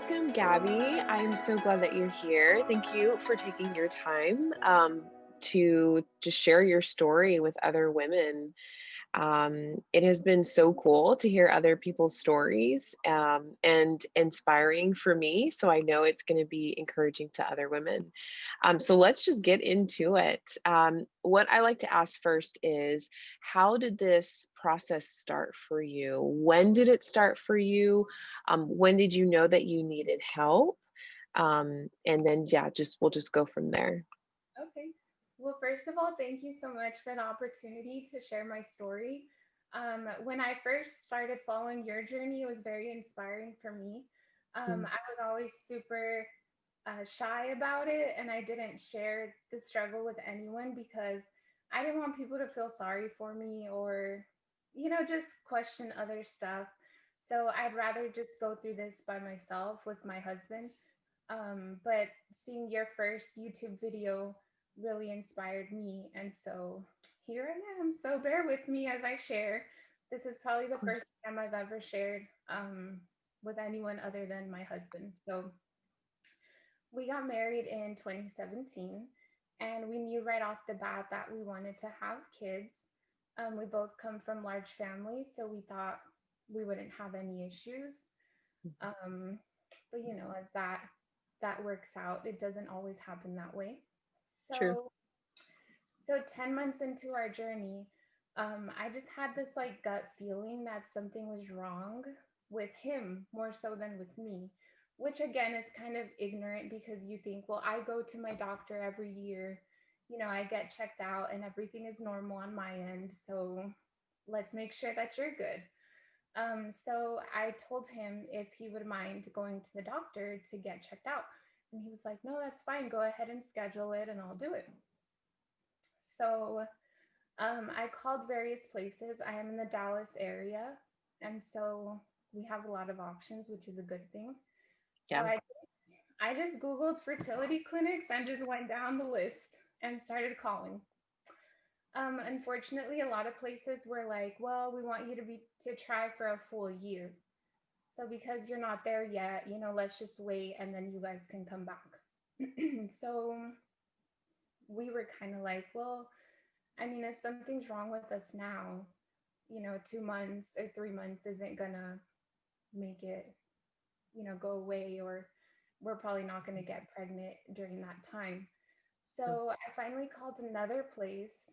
Welcome, Gabby. I'm so glad that you're here. Thank you for taking your time to just share your story with other women. It has been so cool to hear other people's stories and inspiring for me. So I know it's going to be encouraging to other women. So let's just get into it. What I like to ask first is, how did this process start for you? When did it start for you? When did you know that you needed help? And then, yeah, we'll just go from there. Okay. Well, first of all, thank you so much for the opportunity to share my story. When I first started following your journey, it was very inspiring for me. Mm. I was always super shy about it, and I didn't share the struggle with anyone because I didn't want people to feel sorry for me or, just question other stuff. So I'd rather just go through this by myself with my husband. But seeing your first YouTube video really inspired me. And so here I am. So bear with me as I share. This is probably Of the course. first time I've ever shared with anyone other than my husband. So we got married in 2017, and we knew right off the bat that we wanted to have kids. We both come from large families, so we thought we wouldn't have any issues. Um, but as that works out, it doesn't always happen that way. True. So 10 months into our journey, I just had this like gut feeling that something was wrong with him more so than with me, which again is kind of ignorant because you think, well, I go to my doctor every year, I get checked out and everything is normal on my end. So let's make sure that you're good. So I told him if he would mind going to the doctor to get checked out. And he was like, no, that's fine. Go ahead and schedule it and I'll do it. So I called various places. I am in the Dallas area. And so we have a lot of options, which is a good thing. So Yeah. I just Googled fertility clinics and just went down the list and started calling. Unfortunately, a lot of places were like, well, we want you to try for a full year. So because you're not there yet, let's just wait and then you guys can come back. So we were kind of like, well, I mean, if something's wrong with us now, 2 months or 3 months isn't gonna make it, go away, or we're probably not gonna get pregnant during that time. Mm. So I finally called another place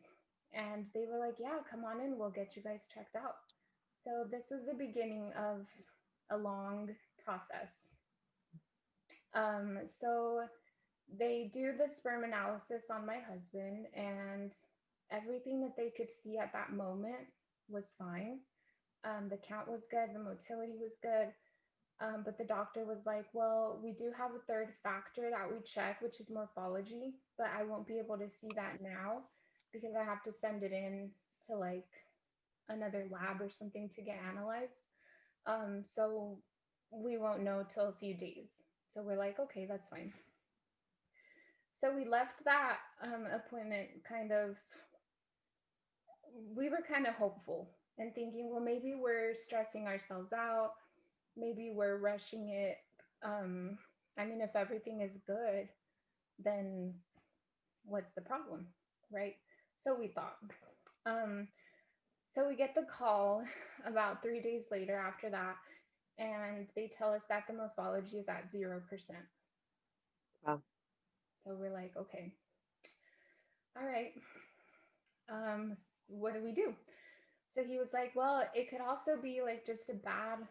and they were like, yeah, come on in, we'll get you guys checked out. So this was the beginning of a long process. So they do the sperm analysis on my husband, and everything that they could see at that moment was fine. The count was good, the motility was good. But the doctor was like, well, we do have a third factor that we check, which is morphology, but I won't be able to see that now because I have to send it in to like another lab or something to get analyzed. So we won't know till a few days. So we're like, okay, that's fine. So we left that appointment we were kind of hopeful and thinking, well, maybe we're stressing ourselves out. Maybe we're rushing it. I mean, if everything is good, then what's the problem? Right. So we thought. Um, so we get the call about 3 days later after that, and they tell us that the morphology is at 0%. Wow. So we're like, okay, all right. What do we do? So he was like, well, it could also be like just a bad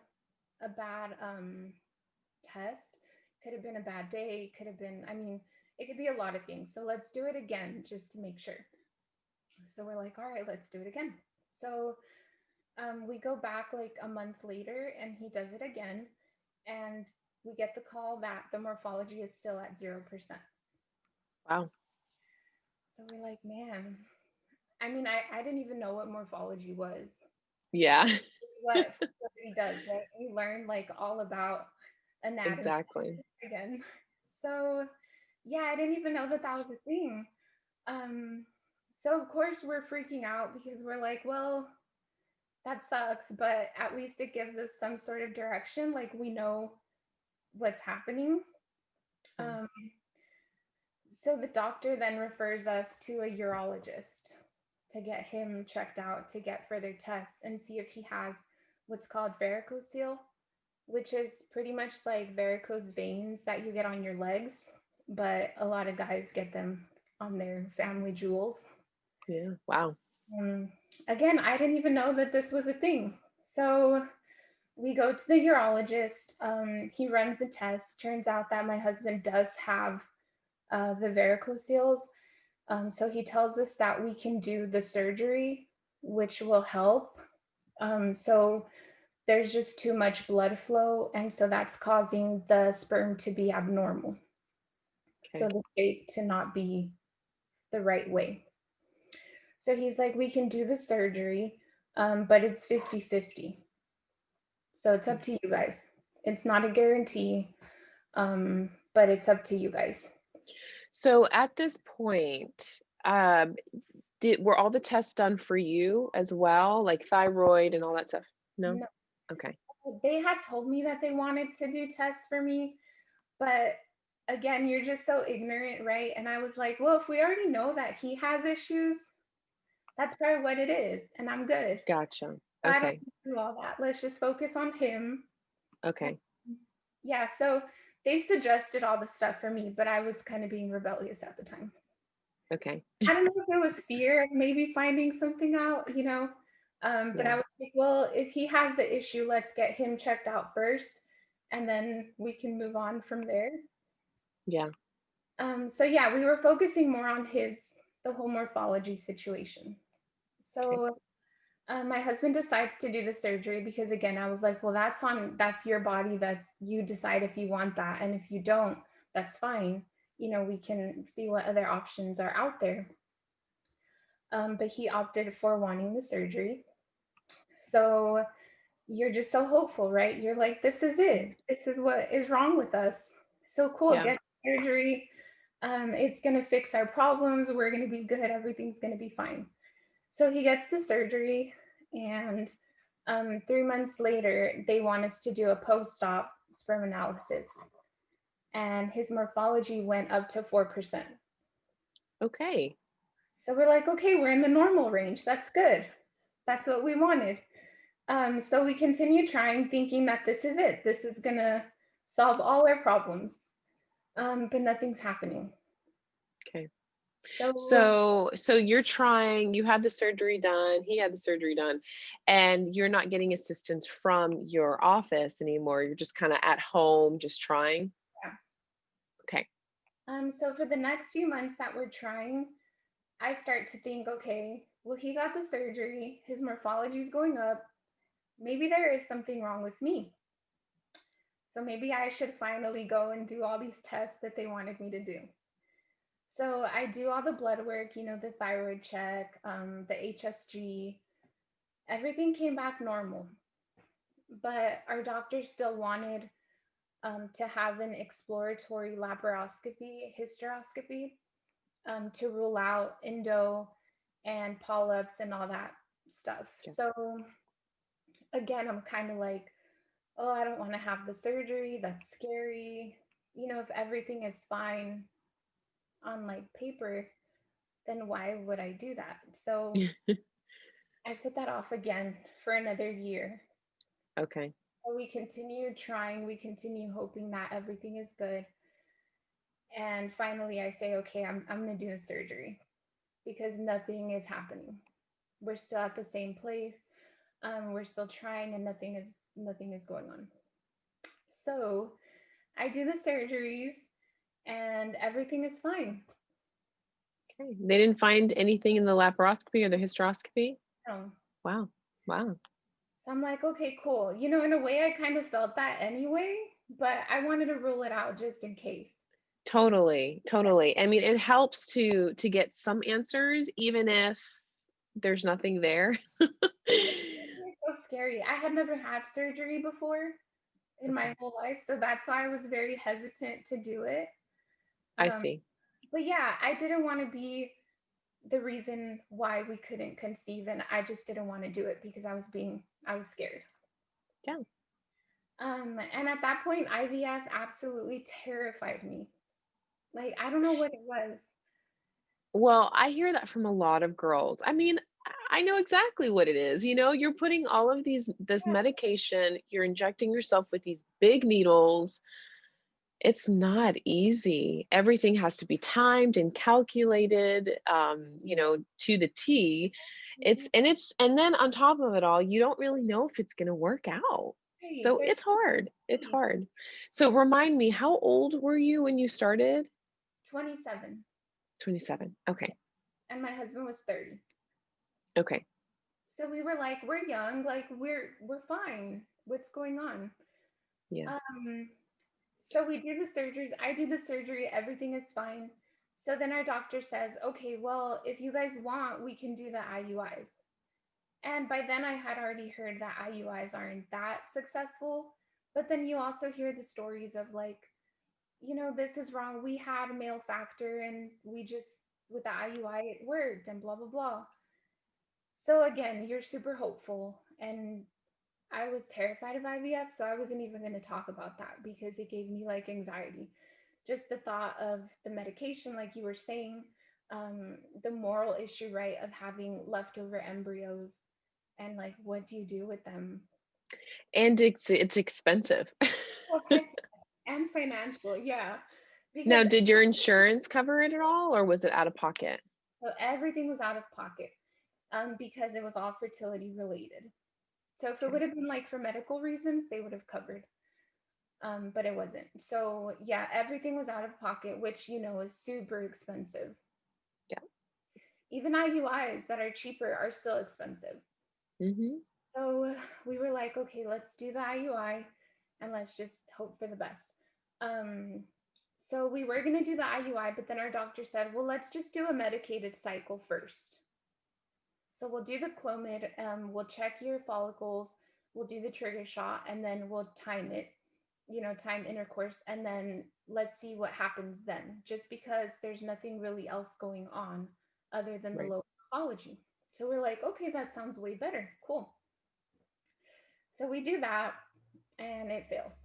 test. Could have been a bad day. Could have been, I mean, it could be a lot of things. So let's do it again just to make sure. So we're like, all right, let's do it again. So we go back like a month later and he does it again. And we get the call that the morphology is still at 0%. Wow. So we're like, man, I mean, I didn't even know what morphology was. Yeah. What fertility does, right? We learn like all about anatomy Exactly. again. So yeah, I didn't even know that that was a thing. Um, so of course we're freaking out because we're like, well, that sucks, but at least it gives us some sort of direction. Like we know what's happening. Okay. Um, so the doctor then refers us to a urologist to get him checked out, to get further tests and see if he has what's called varicocele, which is pretty much like varicose veins that you get on your legs, but a lot of guys get them on their family jewels. Yeah. Wow. Um, Again, I didn't even know that this was a thing. So we go to the urologist. He runs a test. Turns out that my husband does have the varicoceles. So he tells us that we can do the surgery, which will help. So there's just too much blood flow. And so that's causing the sperm to be abnormal. So Okay. the shape to not be the right way. So he's like, we can do the surgery, but it's 50-50. So it's up to you guys. It's not a guarantee, but it's up to you guys. So at this point, were all the tests done for you as well, like thyroid and all that stuff? No? No, Okay. they had told me that they wanted to do tests for me, but again, you're just so ignorant, right? And I was like, well, if we already know that he has issues, that's probably what it is, and I'm good. Gotcha. So I don't Okay. do all that. Let's just focus on him. And Okay. yeah, so they suggested all the stuff for me, but I was kind of being rebellious at the time. Okay. I don't know if it was fear of maybe finding something out, but Yeah. I was like, well, if he has the issue, let's get him checked out first, and then we can move on from there. Yeah. So yeah, we were focusing more on the whole morphology situation. Okay. So my husband decides to do the surgery because again, I was like, well, that's your body. That's you decide if you want that, and if you don't, that's fine. We can see what other options are out there. But he opted for wanting the surgery. So you're just so hopeful, right? You're like, this is Mhm. it. This is what is wrong with us. So cool, Yeah. get surgery. It's going to fix our problems. We're going to be good. Everything's going to be fine. So he gets the surgery, and 3 months later, they want us to do a post op sperm analysis. And his morphology went up to 4%. Okay. So we're like, okay, we're in the normal range. That's good. That's what we wanted. So we continue trying, thinking that this is it. This is going to solve all our problems. But nothing's happening. Okay. So So you're trying, you had the surgery done, he had the surgery done, and you're not getting assistance from your office anymore. You're just kind of at home, just trying. yeah. Okay. So for the next few months that we're trying, I start to think, okay, well, he got the surgery, his morphology is going up. Maybe there is something wrong with me. So maybe I should finally go and do all these tests that they wanted me to do. So I do all the blood work, the thyroid check, the HSG, everything came back normal. But our doctor still wanted to have an exploratory laparoscopy, hysteroscopy, to rule out endo and polyps and all that stuff. Yeah. So again, I'm kind of like, oh, I don't want to have the surgery. That's scary. If everything is fine on like paper, then why would I do that? So I put that off again for another year. Okay. So we continue trying, we continue hoping that everything is good. And finally, I say, okay, I'm going to do the surgery because nothing is happening. We're still at the same place. We're still trying, and nothing is going on. So I do the surgeries, and everything is fine. Okay. They didn't find anything in the laparoscopy or the hysteroscopy? No. Wow. Wow. So I'm like, okay, cool. In a way, I kind of felt that anyway, but I wanted to rule it out just in case. Totally. Totally. I mean, it helps to get some answers, even if there's nothing there. It's so scary. I had never had surgery before in my Okay. whole life, so that's why I was very hesitant to do it. I Um, see. but yeah, I didn't want to be the reason why we couldn't conceive, and I just didn't want to do it because I was scared. Yeah. And at that point, IVF absolutely terrified me. Like, I don't know what it was. Well, I hear that from a lot of girls. I mean, I know exactly what it is. You know, you're putting all of this Yeah, medication, you're injecting yourself with these big needles. It's not easy. Everything has to be timed and calculated, to the T. mhm, And then on top of it all, you don't really know if it's going to work out. right. So There's it's hard. It's really hard. So remind me, how old were you when you started? 27, 27. Okay. and my husband was 30. Okay. So we were like, we're young, like we're fine. What's going on? Yeah. Um, so we do the surgeries. I do the surgery. Everything is fine. So then our doctor says, okay, well, if you guys want, we can do the IUIs. And by then I had already heard that IUIs aren't that successful. But then you also hear the stories of like, this is wrong. We had a male factor and we just, with the IUI, it worked and blah, blah, blah. So again, you're super hopeful. And I was terrified of IVF. So I wasn't even going to talk about that because it gave me like anxiety. Just the thought of the medication, like you were saying, the moral issue, right, of having leftover embryos and like, what do you do with them? And it's expensive. Oh, heck yes. And financial, yeah. Because Now, did your insurance cover it at all, or was it out of pocket? so everything was out of pocket because it was all fertility related. So if it Okay. would have been like for medical reasons, they would have covered. But it wasn't. So yeah, everything was out of pocket, which is super expensive. Yeah. Even IUIs that are cheaper are still expensive. Hmm. So we were like, okay, let's do the IUI and let's just hope for the best. Um, so we were going to do the IUI, but then our doctor said, well, let's just do a medicated cycle first. So we'll do the Clomid, we'll check your follicles, we'll do the trigger shot, and then we'll time it, time intercourse, and then let's see what happens then, just because there's nothing really else going on other than the Right. low pathology. So we're like, okay, that sounds way better. Cool. So we do that and it fails.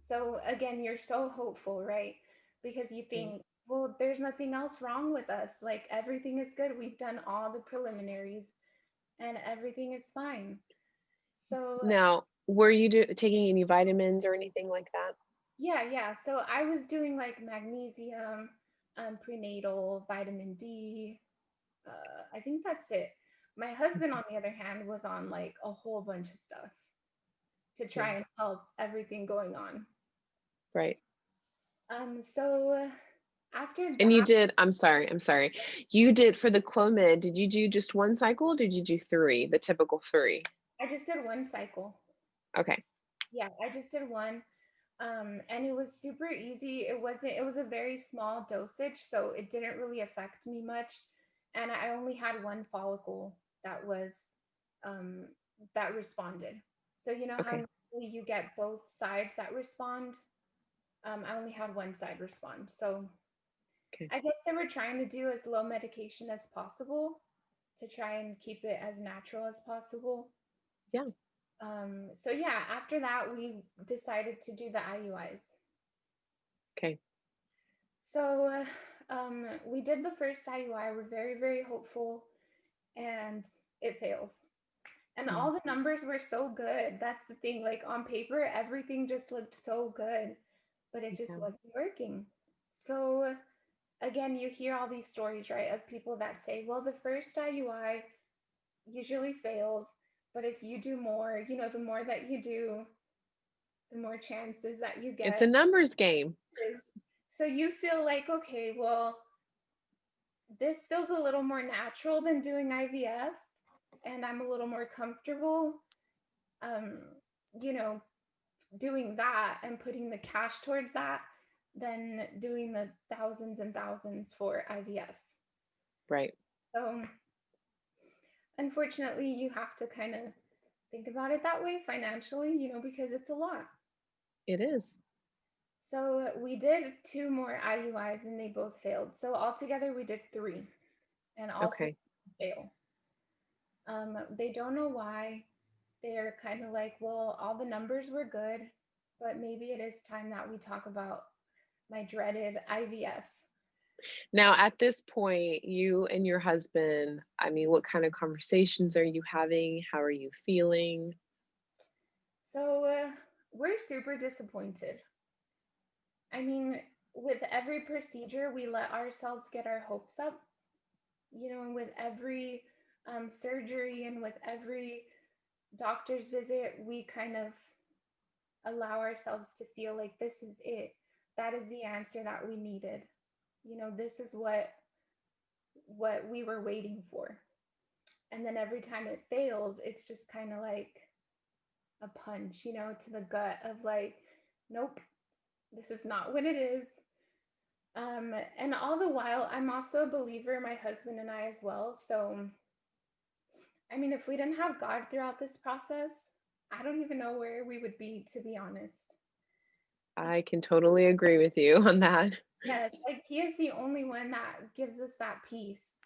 So again, you're so hopeful, right? Because you Right. think, well, there's nothing else wrong with us. Like everything is good. We've done all the preliminaries and everything is fine. So Now, were you taking any vitamins or anything like that? yeah, yeah. So I was doing like magnesium, prenatal, vitamin D. I think that's it. My husband, Mhm. on the other hand, was on like a whole bunch of stuff to Yeah. try and help everything going on. Right. So after And you that, did, I'm sorry. You did for the Clomid, did you do just one cycle? Or did you do three, the typical three? I just did one cycle. Okay. Yeah, I just did one. And it was super easy. It was a very small dosage, so it didn't really affect me much. And I only had one follicle that was um that responded. So you know how Okay. normally you get both sides that respond? I only had one side respond. So Okay. I guess they were trying to do as low medication as possible to try and keep it as natural as possible. Yeah. So yeah, after that we decided to do the IUIs. Okay. So we did the first IUI. We're very, very hopeful, and it fails. And Mm. all the numbers were so good. That's the thing. Like on paper, everything just looked so good, but it just Yeah. wasn't working. So again, you hear all these stories, right, of people that say, well, the first IUI usually fails, but if you do more, the more that you do, the more chances that you It's a get numbers game. is. So you feel like, okay, well, this feels a little more natural than doing IVF, and I'm a little more comfortable, um, you know, doing that and putting the cash towards that than doing the thousands and thousands for IVF. Right. So, unfortunately, you have to kind of think about it that way financially, because it's a lot. It is. So, we did two more IUIs and they both failed. So, altogether, we did three, and all three Okay. fail. They don't know why. they're kind of like, well, all the numbers were good, but maybe it is time that we talk about my dreaded IVF. Now, at this point, you and your husband, I mean, what kind of conversations are you having? How are you feeling? So we're super disappointed. I mean, with every procedure, we let ourselves get our hopes up, and with every surgery and with every doctor's visit, we kind of allow ourselves to feel like this is it. That is the answer that we needed. This is what we were waiting for. And then every time it fails, it's just kind of like a punch, to the gut of like, nope, this is not what it is. And all the while, I'm also a believer, my husband and I as well. So, I mean, if we didn't have God throughout this process, I don't even know where we would be, to be honest. I can totally agree with you on that. Yes, like He is the only one that gives us that peace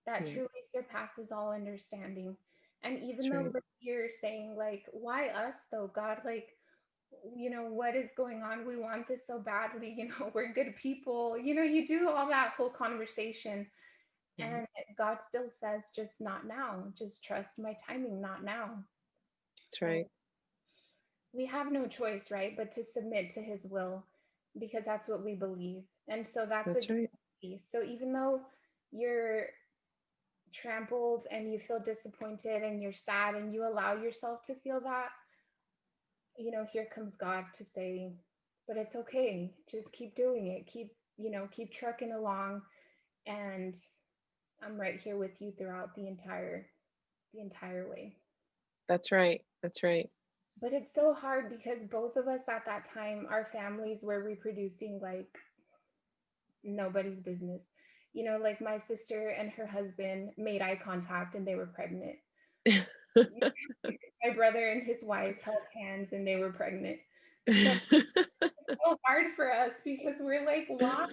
that Yeah, truly surpasses all understanding. And even that's though right. we're here saying, like, why us though, God? Like, what is going on? We want this so badly. We're good people. You do all that whole conversation. Right. And God still says, just not now. Just trust my timing, not now. That's So right. we have no choice, right? But to submit to His will because that's what we believe. And so that's a That's right. piece. So even though you're trampled and you feel disappointed and you're sad and you allow yourself to feel that, here comes God to say, but it's okay. Just keep doing it. Keep trucking along. And I'm right here with you throughout the entire way. That's right. That's right. But it's so hard because both of us at that time, our families were reproducing like nobody's business. Like my sister and her husband made eye contact and they were pregnant. My brother and his wife held hands and they were pregnant. So it's so hard for us because we're like, why?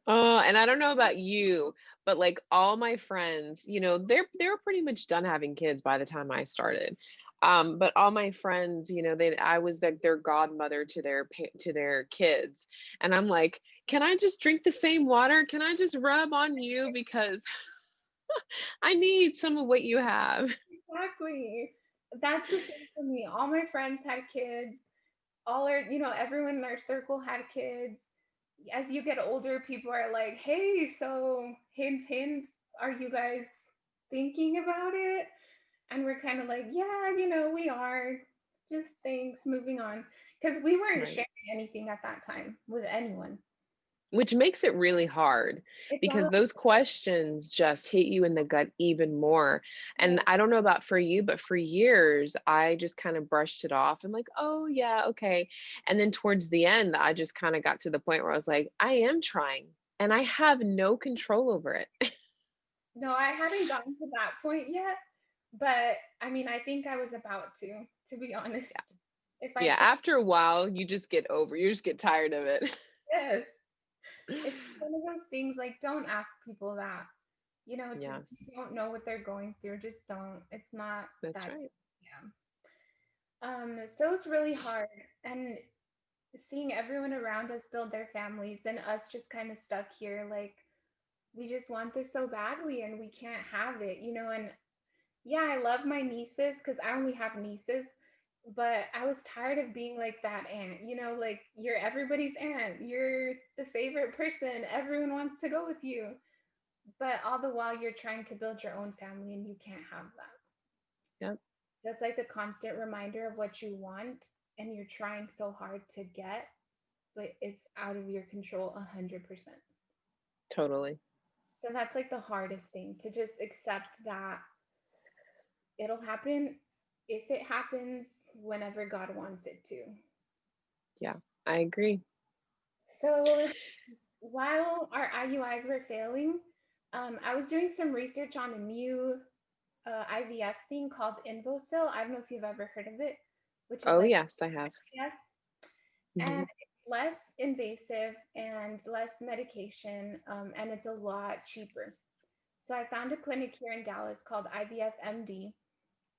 Oh, and I don't know about you, but like all my friends, they were pretty much done having kids by the time I started. But all my friends, I was like their godmother to their kids, and I'm like, can I just drink the same water? Can I just rub on you because I need some of what you have? Exactly. That's the same for me. All my friends had kids. Everyone in our circle had kids. As you get older, people are like, hey, so hint, hint, are you guys thinking about it? And we're kind of like, yeah, we are. Just thanks, moving on. Because we weren't Right. sharing anything at that time with anyone. Which makes it really hard It because does. those questions just hit you in the gut even more. Yeah. And I don't know about for you, but for years, I just kind of brushed it off and like, oh, yeah, okay. And then towards the end, I just kind of got to the point where I was like, I am trying and I have no control over it. No, I hadn't gotten to that point yet. But I mean, I think I was about to be Yeah. honest. If I Yeah. tried, After a while, you just get tired of it. yes. It's one of those things like don't ask people that. Just Yes, you don't know what they're going through. Just don't. It's not that's that, right. yeah. So it's really hard. And seeing everyone around us build their families and us just kind of stuck here, like we just want this so badly and we can't have it, and yeah, I love my nieces because I only have nieces, but I was tired of being like that aunt, like you're everybody's aunt, you're the favorite person, everyone wants to go with you, but all the while you're trying to build your own family and you can't have that. Yep. So it's like a constant reminder of what you want and you're trying so hard to get, but it's out of your control 100%. Totally. So that's like the hardest thing to just accept that it'll happen if it happens whenever God wants it to. Yeah, I agree. So while our IUIs were failing, I was doing some research on a new IVF thing called Invocell. I don't know if you've ever heard of it, which is Oh, like yes, I have. IVF. And Hmm. it's less invasive and less medication, and it's a lot cheaper. So I found a clinic here in Dallas called IVF MD,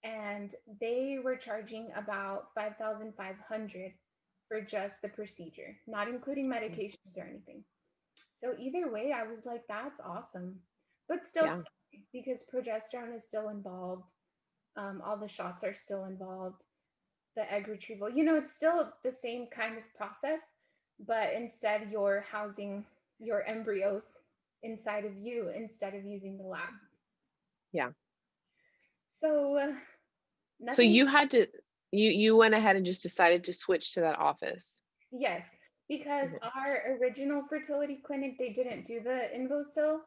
and they were charging about 5,500 for just the procedure, not including medications or anything. So either way, I was like, that's awesome, but still Yeah. scary because progesterone is still involved. All the shots are still involved. The egg retrieval, it's still the same kind of process, but instead you're housing your embryos inside of you instead of using the lab. Yeah. So So nothing. you had to, you went ahead and just decided to switch to that office. Yes, because Mhm. our original fertility clinic, they didn't do the Invocell,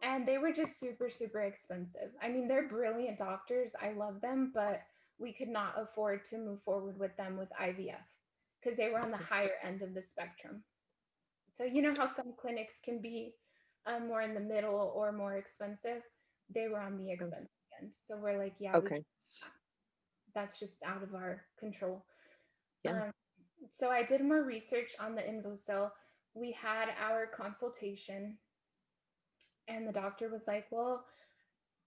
and they were just super, super expensive. I mean, they're brilliant doctors. I love them, but we could not afford to move forward with them with IVF because they were on the higher end of the spectrum. So you know how some clinics can be more in the middle or more expensive? They were on the Oh, expensive end. So we're like, yeah, we can't. okay. That's just out of our control. Yeah. Um, so I did more research on the Invocell. We had our consultation, and the doctor was like, well,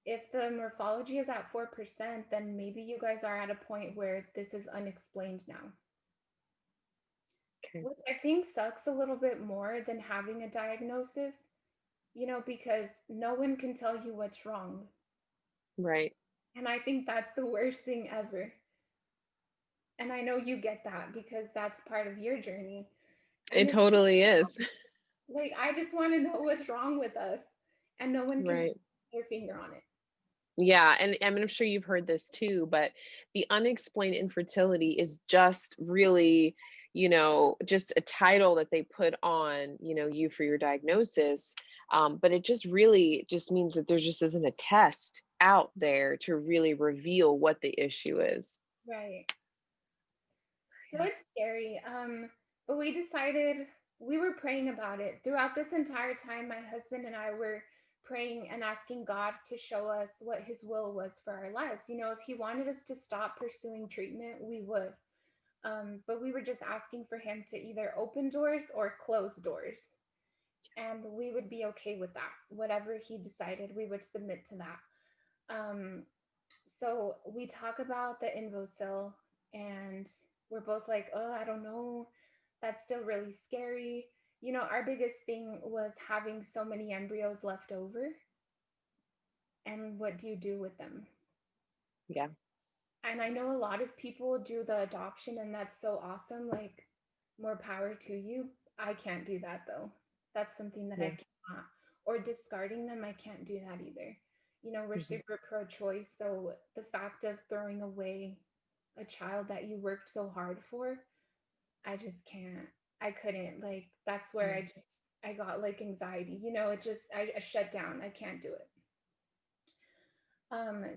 if the morphology is at 4%, then maybe you guys are at a point where this is unexplained now, Okay. which I think sucks a little bit more than having a diagnosis, because no one can tell you what's wrong. Right. And I think that's the worst thing ever. And I know you get that because that's part of your journey. And It it's totally is. like, I just want to know what's wrong with us, and no one can put Right. their finger on it. Yeah, and I mean, I'm sure you've heard this too, but the unexplained infertility is just really, just a title that they put on, you for your diagnosis. But it just really just means that there just isn't a test out there to really reveal what the issue is. Right. So Yeah. it's scary. But we decided, we were praying about it throughout this entire time. My husband and I were praying and asking God to show us what his will was for our lives. If he wanted us to stop pursuing treatment, we would. But we were just asking for him to either open doors or close doors. And we would be okay with that. Whatever he decided, we would submit to that. Um, so we talk about the Invocell, and we're both like, oh, I don't know. That's still really scary. Our biggest thing was having so many embryos left over. And what do you do with them? Yeah. And I know a lot of people do the adoption, and that's so awesome. Like, more power to you. I can't do that though. That's something that I Yeah. cannot. Or discarding them, I can't do that either. We're Mhm. super pro choice. So the fact of throwing away a child that you worked so hard for, I just can't. I couldn't. Like, that's where Yeah. I got like anxiety. I shut down. I can't do it.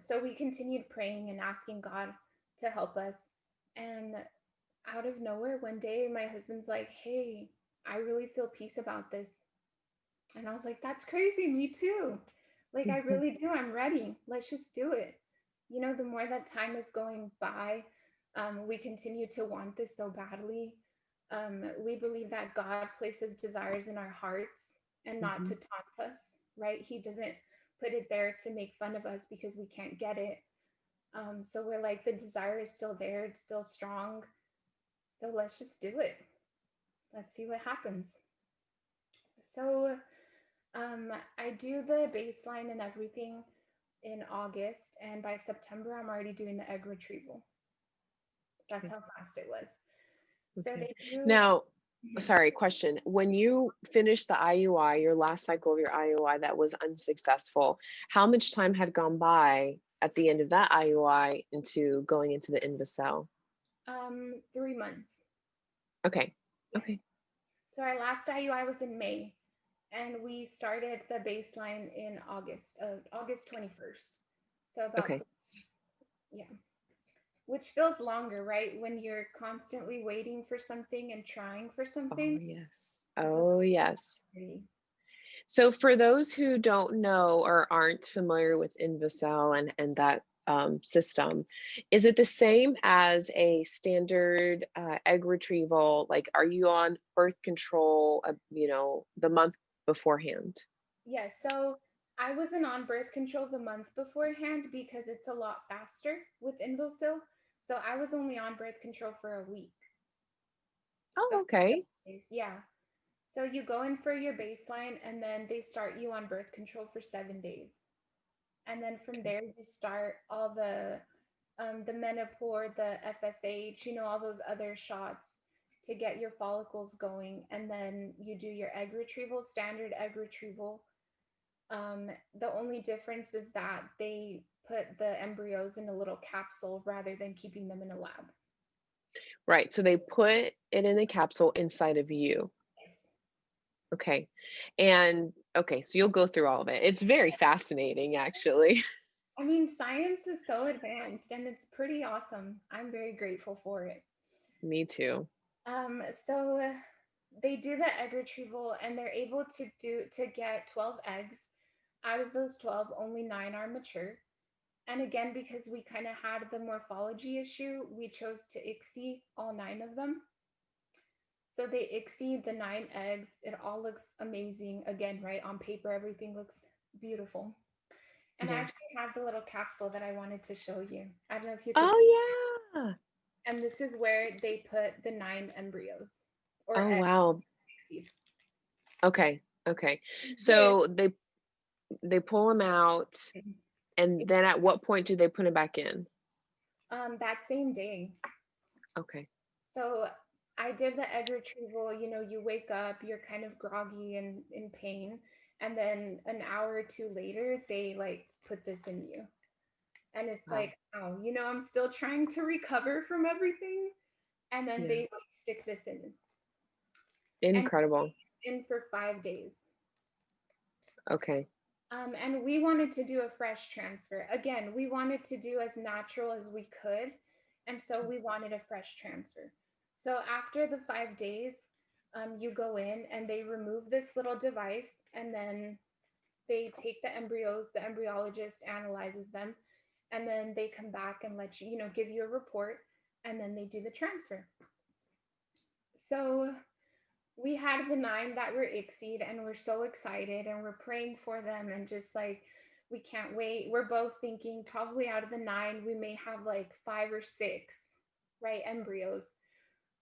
So we continued praying and asking God to help us. And out of nowhere, one day, my husband's like, hey, I really feel peace about this. And I was like, that's crazy. Me too. Like, I Mhm. really do. I'm ready. Let's just do it. The more that time is going by, we continue to want this so badly. We believe that God places desires in our hearts and not to Mhm. taunt us, right? He doesn't put it there to make fun of us because we can't get it. So we're like, the desire is still there, it's still strong. So let's just do it. Let's see what happens. So I do the baseline and everything in August, and by September, I'm already doing the egg retrieval. That's Okay. how fast it was. So Okay. they do. Now, Mhm. sorry, question. When you finished the IUI, your last cycle of your IUI that was unsuccessful, how much time had gone by at the end of that IUI into going into the Invocell? 3 months. Okay. Yeah. Okay. So our last IUI was in May, and we started the baseline in August 21st. So about Okay. 3 months. Yeah. Which feels longer, right? When you're constantly waiting for something and trying for Oh, something. yes. But Oh, yes. So for those who don't know or aren't familiar with Invocell and that system, is it the same as a standard egg retrieval? Like, are you on birth control, the month beforehand? yes, so I wasn't on birth control the month beforehand because it's a lot faster with Invocell. So I was only on birth control for a week. So Oh, okay. yeah. So you go in for your baseline and then they start you on birth control for 7 days. And then from there you start all the menopause, the FSH, all those other shots to get your follicles going. And then you do your egg retrieval, standard egg retrieval. The only difference is that they put the embryos in a little capsule rather than keeping them in a lab. Right. So they put it in a capsule inside of you. Yes. Okay. And okay, so you'll go through all of it. It's very fascinating, actually. I mean, science is so advanced and it's pretty awesome. I'm very grateful for it. Me too. So they do the egg retrieval and they're able to get 12 eggs. Out of those 12, only 9 are mature. And again, because we kind of had the morphology issue, we chose to ICSI all 9 of them. So they ICSI the 9 eggs. It all looks amazing. Again, right on paper, everything looks beautiful. And I Yes. actually have the little capsule that I wanted to show you. I don't know if you could see. Oh, yeah. And this is where they put the 9 embryos or Oh, eggs. wow. Okay. Okay. This, So they pull them out, and then at what point do they put it back in? that same day. Okay. So I did the egg retrieval. You wake up, you're kind of groggy and in pain. And then an hour or two later, they like put this in you. And it's Wow. like, oh, I'm still trying to recover from everything. And then Yeah. they like, stick this in. And Incredible. in for 5 days. Okay. And we wanted to do a fresh transfer. Again, we wanted to do as natural as we could. And so we wanted a fresh transfer. So after the 5 days, you go in and they remove this little device and then they take the embryos, the embryologist analyzes them, and then they come back and let you, give you a report, and then they do the transfer. So we had the 9 that were ICSI'd and we're so excited and we're praying for them and just like we can't wait. We're both thinking probably out of the 9 we may have like 5 or 6 right embryos.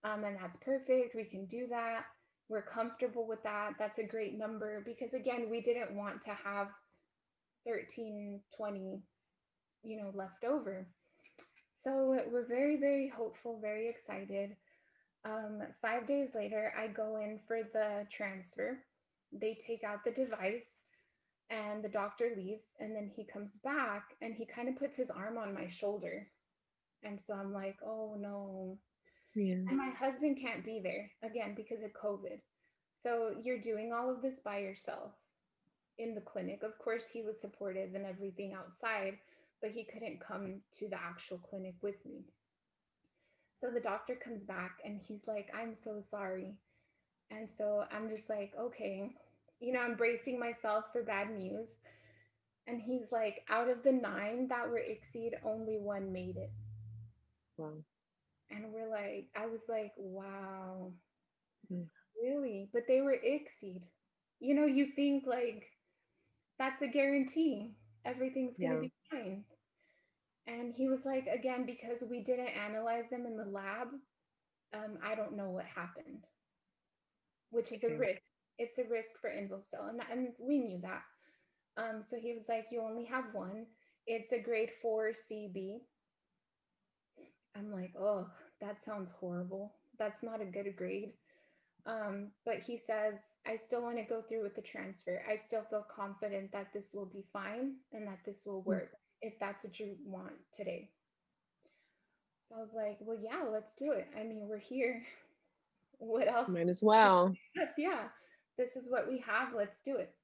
And that's perfect. We can do that. We're comfortable with that. That's a great number because again, we didn't want to have 13, 20, left over. So we're very, very hopeful, very excited. 5 days later, I go in for the transfer. They take out the device and the doctor leaves. And then he comes back and he kind of puts his arm on my shoulder. And so I'm like, oh no. Yeah. And my husband can't be there again because of COVID. So you're doing all of this by yourself in the clinic. Of course, he was supportive and everything outside, but he couldn't come to the actual clinic with me. So the doctor comes back and he's like, I'm so sorry. And so I'm just like, okay, I'm bracing myself for bad news. And he's like, out of the 9 that were ICSI'd, only 1 made it. Wow. And I was like, wow, Mm. really? But they were ICSI'd. You think like that's a guarantee. Everything's going to Yeah. be fine. And he was like, again, because we didn't analyze them in the lab, I don't know what happened, which is a Okay. risk. It's a risk for Invocell. And we knew that. So he was like, you only have 1. It's a grade 4 CB. I'm like, oh, that sounds horrible. That's not a good grade. But he says, I still want to go through with the transfer. I still feel confident that this will be fine and that this will work if that's what you want today. So I was like, well, yeah, let's do it. I mean, we're here. What else? Might as well. Yeah, this is what we have. Let's do it.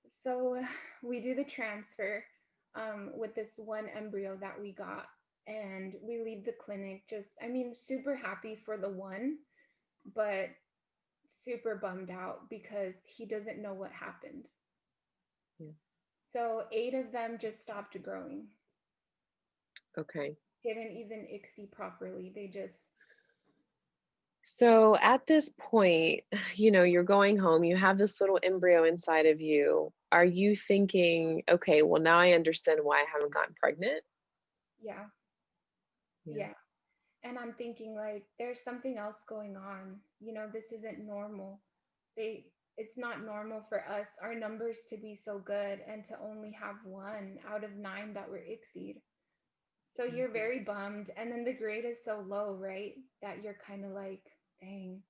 So we do the transfer with this 1 embryo that we got. And we leave the clinic super happy for the 1, but super bummed out because he doesn't know what happened. Yeah. So 8 of them just stopped growing. Okay. Didn't even ICSI properly. They just. So at this point, you're going home, you have this little embryo inside of you. Are you thinking, okay, well, now I understand why I haven't gotten pregnant? Yeah, Yeah. yeah. And I'm thinking like there's something else going on. This isn't normal. It's not normal for us, our numbers to be so good and to only have one out of nine that were ICSI'd. So Mm, you're very bummed. And then the grade is so low, right? That you're kind of like, dang,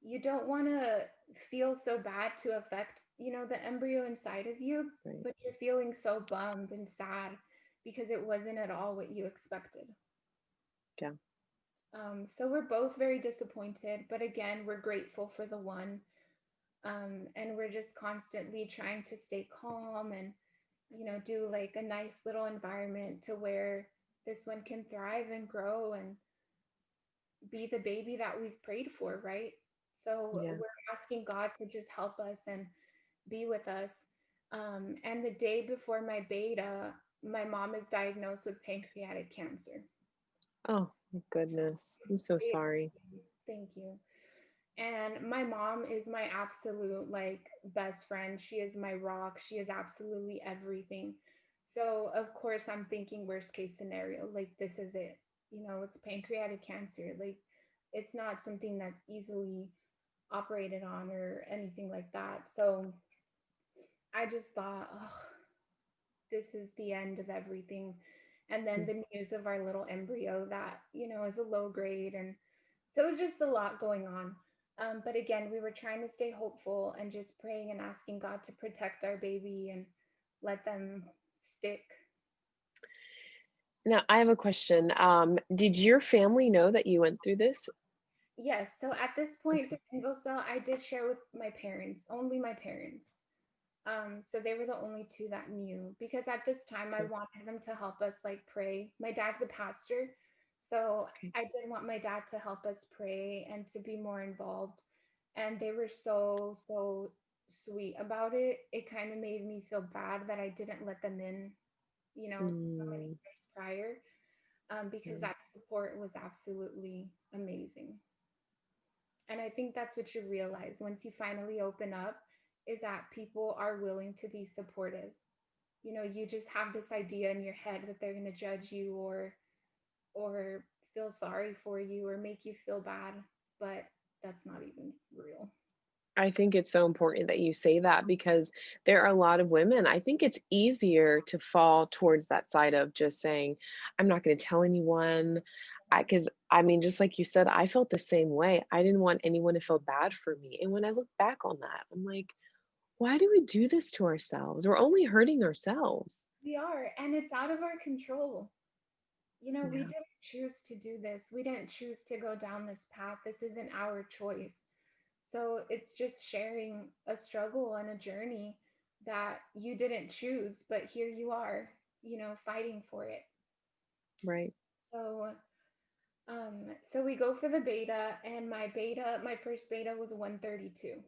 you don't want to feel so bad to affect, the embryo inside of you, right. but you're feeling so bummed and sad because it wasn't at all what you expected. Yeah. So we're both very disappointed, but again, we're grateful for the one. And we're just constantly trying to stay calm and, do like a nice little environment to where this one can thrive and grow and be the baby that we've prayed for, right? So Yeah. we're asking God to just help us and be with us. And the day before my beta, my mom is diagnosed with pancreatic cancer. Oh, my goodness. I'm so sorry. Thank you. And my mom is my absolute like best friend. She is my rock. She is absolutely everything. So of course I'm thinking worst case scenario, like this is it. It's pancreatic cancer. Like it's not something that's easily operated on or anything like that. So I just thought, oh, this is the end of everything. And then Mm. the news of our little embryo that, is a low grade. And so it was just a lot going on. But again, we were trying to stay hopeful and just praying and asking God to protect our baby and let them stick. Now, I have a question. Did your family know that you went through this? Yes. So at this point, the Okay. Invocell, I did share with my parents, only my parents. So they were the only two that knew because at this time I Okay. wanted them to help us like pray. My dad's a pastor, so Okay. I did want my dad to help us pray and to be more involved. And they were so, so sweet about it. It kind of made me feel bad that I didn't let them in, so many Mm, years prior, because right. that support was absolutely amazing. And I think that's what you realize once you finally open up is that people are willing to be supportive. You just have this idea in your head that they're going to judge you or feel sorry for you or make you feel bad, but that's not even real. I think it's so important that you say that because there are a lot of women. I think it's easier to fall towards that side of just saying, I'm not going to tell anyone. Because I mean, just like you said, I felt the same way. I didn't want anyone to feel bad for me. And when I look back on that, I'm like, why do we do this to ourselves? We're only hurting ourselves. We are, and it's out of our control. We Yeah, didn't choose to do this. We didn't choose to go down this path. This isn't our choice. So it's just sharing a struggle and a journey that you didn't choose, but here you are, fighting for it. right. So so we go for the beta, and my first beta was 132.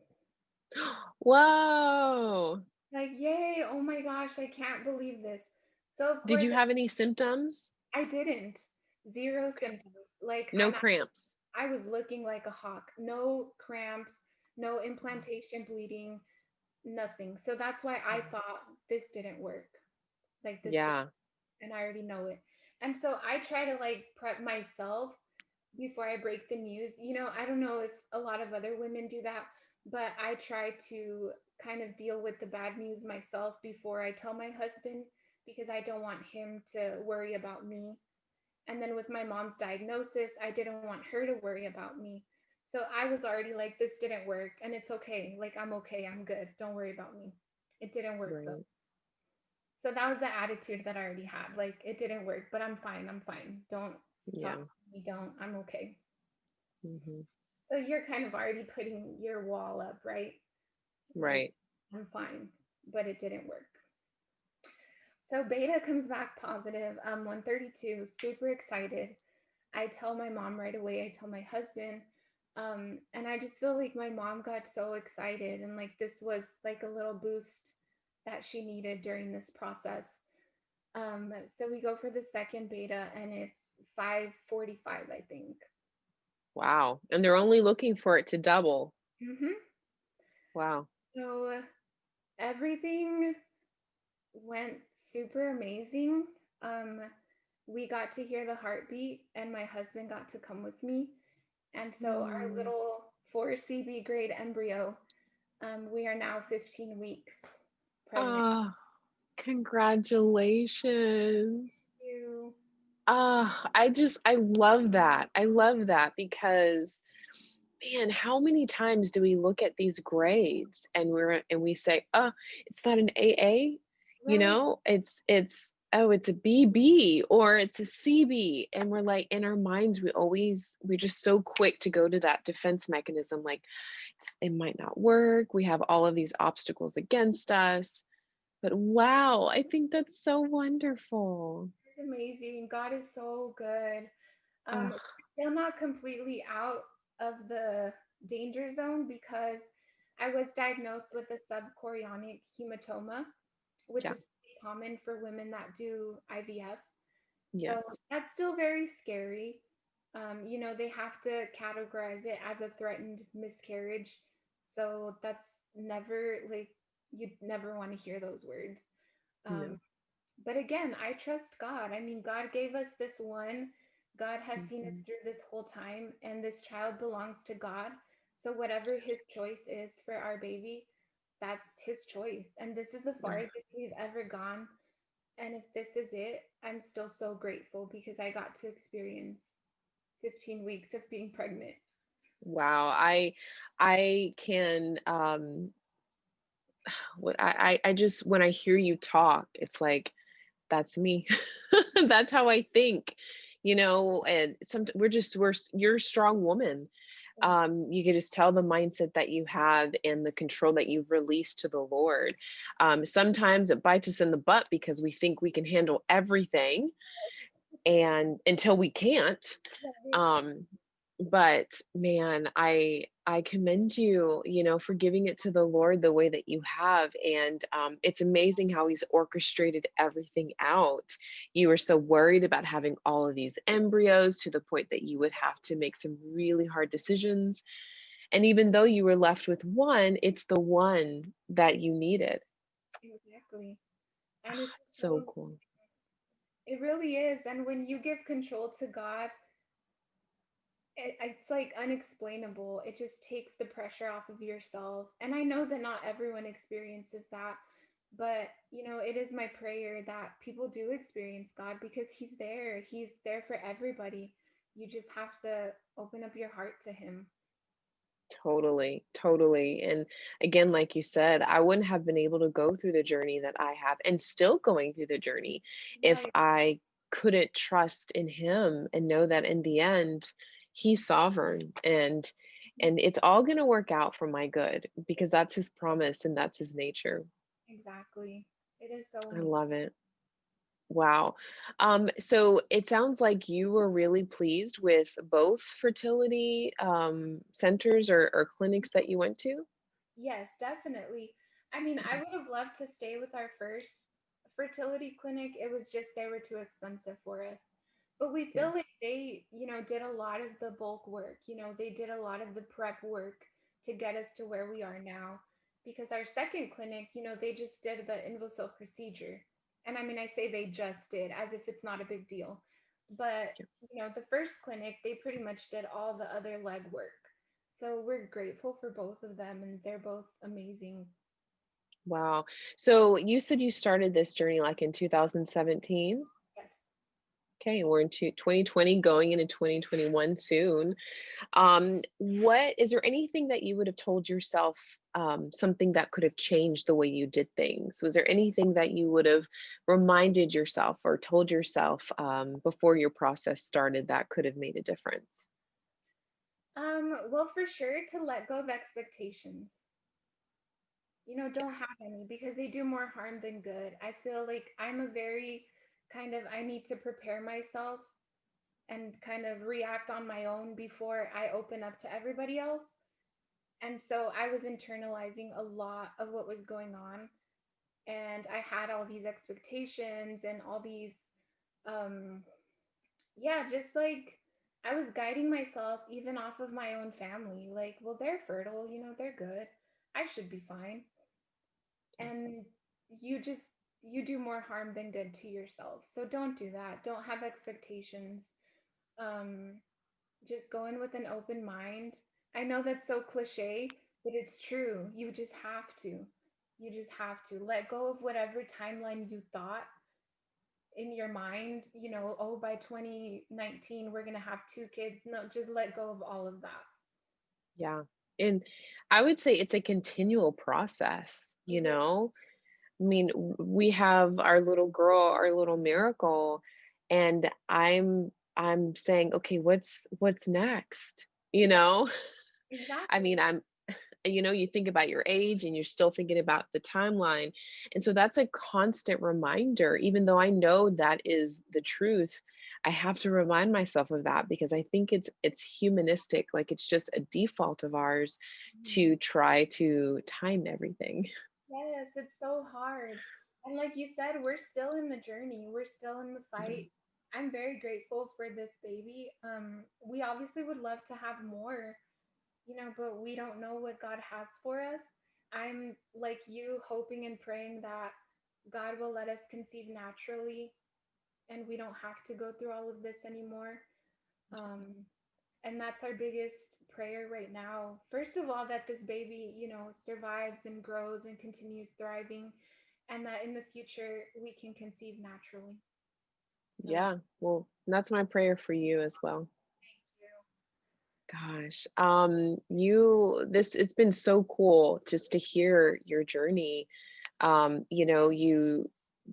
Whoa. Like, yay, oh my gosh, I can't believe this. So of Did course you have any symptoms? I didn't. Zero Okay. symptoms. Like, No and cramps. I was looking like a hawk. No cramps, no Oh, implantation bleeding, nothing. So that's why I wow. thought this didn't work. Like this did, Yeah, and I already know it. And so I try to like prep myself before I break the news. I don't know if a lot of other women do that, but I try to kind of deal with the bad news myself before I tell my husband because I don't want him to worry about me. And then with my mom's diagnosis, I didn't want her to worry about me. So I was already like, this didn't work and it's okay. Like, I'm okay. I'm good. Don't worry about me. It didn't work though. right. So that was the attitude that I already had. Like, it didn't work, but I'm fine. I'm fine. Don't talk Yeah. to me. Don't. I'm okay. Hmm. So you're kind of already putting your wall up, right? Like, Right. I'm fine, but it didn't work. So beta comes back positive. 132, super excited. I tell my mom right away. I tell my husband. And I just feel like my mom got so excited and like this was like a little boost that she needed during this process. So we go for the second beta and it's 5:45, I think. Wow. And they're only looking for it to double. Hmm. Wow. So everything went super amazing. Um, we got to hear the heartbeat, and my husband got to come with me. And so our Mm. little 4 CB grade embryo, we are now 15 weeks pregnant. Oh, congratulations. You, I love that. I love that because, man, how many times do we look at these grades and we say, "Oh, it's not an AA," right? oh, it's a BB or it's a CB, and we're like in our minds we're just so quick to go to that defense mechanism, like it might not work. We have all of these obstacles against us. But wow, I think that's so wonderful. It's amazing. God is so good. Oh, Still not completely out of the danger zone because I was diagnosed with a subchorionic hematoma, which yeah, is pretty common for women that do IVF. So yes. that's still very scary. They have to categorize it as a threatened miscarriage. So that's never like, you'd never want to hear those words. Um, No. but again, I trust God. I mean, God gave us this one. God has seen us Mhm. through this whole time, and this child belongs to God. So, whatever his choice is for our baby, that's his choice. And this is the Oh, farthest we've ever gone. And if this is it, I'm still so grateful because I got to experience 15 weeks of being pregnant. wow. I can what I just when I hear you talk, it's like that's me. That's how I think, and you're a strong woman. You could just tell the mindset that you have and the control that you've released to the Lord. Sometimes it bites us in the butt because we think we can handle everything and until we can't. Um, but man, I commend you, for giving it to the Lord the way that you have. And it's amazing how He's orchestrated everything out. You were so worried about having all of these embryos to the point that you would have to make some really hard decisions. And even though you were left with one, it's the one that you needed. Exactly. And it's just So so, cool. it really is. And when you give control to God, it's like unexplainable. It just takes the pressure off of yourself. And I know that not everyone experiences that, but it is my prayer that people do experience God because He's there. He's there for everybody. You just have to open up your heart to Him. Totally, totally. And again, like you said, I wouldn't have been able to go through the journey that I have and still going through the journey if Right. I couldn't trust in Him and know that in the end, He's sovereign and it's all going to work out for my good because that's His promise and that's His nature. Exactly. It is so I amazing. love it. Wow. So it sounds like you were really pleased with both fertility centers or clinics that you went to. Yes, definitely. I mean, I would have loved to stay with our first fertility clinic. It was just they were too expensive for us. But we Yeah. feel like they, did a lot of the bulk work. They did a lot of the prep work to get us to where we are now. Because our second clinic, they just did the Invocell procedure. And I mean, I say they just did as if it's not a big deal. But, the first clinic, they pretty much did all the other leg work. So we're grateful for both of them, and they're both amazing. Wow. So you said you started this journey like in 2017. Yes. Okay, we're into 2020, going into 2021 soon. What is there anything that you would have told yourself, something that could have changed the way you did things? Was there anything that you would have reminded yourself or told yourself before your process started that could have made a difference? Well, for sure to let go of expectations. Don't have any because they do more harm than good. I feel like I'm a very kind of I need to prepare myself and kind of react on my own before I open up to everybody else. And so I was internalizing a lot of what was going on. And I had all these expectations and all these, um, yeah, just like I was guiding myself even off of my own family. Like, well, they're fertile, they're good. I should be fine. And you just you do more harm than good to yourself. So don't do that. Don't have expectations. Um, just go in with an open mind. I know that's so cliche, but it's true. You just have to. You just have to let go of whatever timeline you thought in your mind, oh, by 2019, we're going to have two kids. No, just let go of all of that. Yeah. And I would say it's a continual process, It you is. know? I mean, we have our little girl, our little miracle, and I'm saying, okay, what's next? You know? I Exactly. mean, you think about your age and you're still thinking about the timeline. And so that's a constant reminder, even though I know that is the truth. I have to remind myself of that because I think it's humanistic, like it's just a default of ours Mhm. to try to time everything. Yes, it's so hard. And like you said, we're still in the journey. We're still in the Yeah. fight. I'm very grateful for this baby. We obviously would love to have more, but we don't know what God has for us. I'm like you, hoping and praying that God will let us conceive naturally and we don't have to go through all of this anymore. Um, and that's our biggest prayer right now. First of all, that this baby, survives and grows and continues thriving, and that in the future we can conceive naturally. So, Yeah. Well, that's my prayer for you as well. thank you. Gosh, it's been so cool just to hear your journey.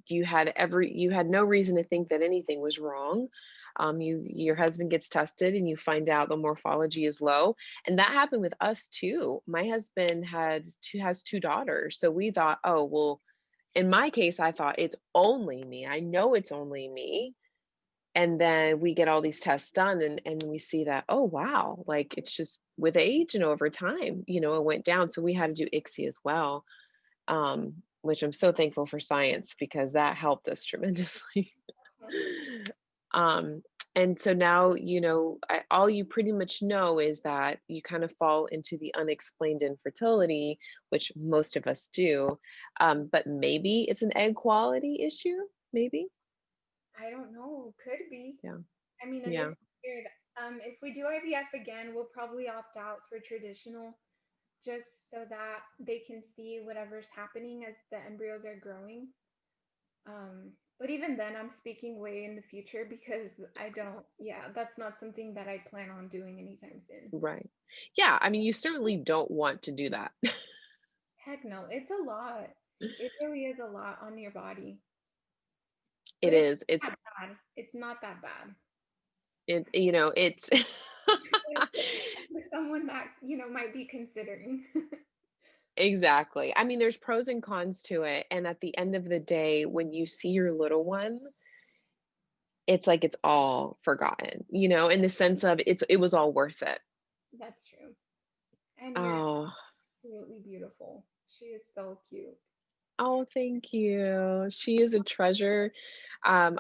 You had no reason to think that anything was wrong. Your husband gets tested and you find out the morphology is low, and that happened with us too. My husband has two daughters, so we thought, oh well. In my case, I thought it's only me. I know it's only me, and then we get all these tests done and we see that, oh wow, like it's just with age and over time, it went down. So we had to do ICSI as well, which I'm so thankful for science because that helped us tremendously. um, and so now, all you pretty much know is that you kind of fall into the unexplained infertility, which most of us do. But maybe it's an egg quality issue, maybe. I don't know. Could be. Yeah. I mean, it Yeah. is weird. If we do IVF again, we'll probably opt out for traditional just so that they can see whatever's happening as the embryos are growing. But even then, I'm speaking way in the future because yeah, that's not something that I plan on doing anytime soon. Right. Yeah, I mean, you certainly don't want to do that. Heck no, it's a lot. It really is a lot on your body, but It it's is. It's not that bad. It's not that bad. it's For someone that, might be considering. exactly. I mean, there's pros and cons to it, and at the end of the day, when you see your little one, it's like it's all forgotten, in the sense of it was all worth it. That's true. And you're Oh, absolutely beautiful. She is so cute. oh, thank you. She is a treasure.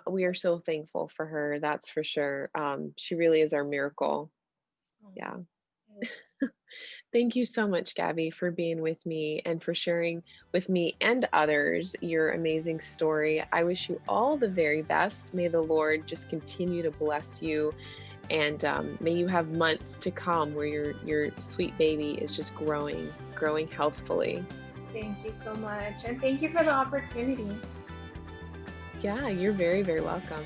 We are so thankful for her, that's for sure. She really is our miracle. Oh, Yeah. I love Thank you so much, Gabby, for being with me and for sharing with me and others your amazing story. I wish you all the very best. May the Lord just continue to bless you, and may you have months to come where your sweet baby is just growing healthfully. Thank you so much. And thank you for the opportunity. Yeah, you're very, very welcome.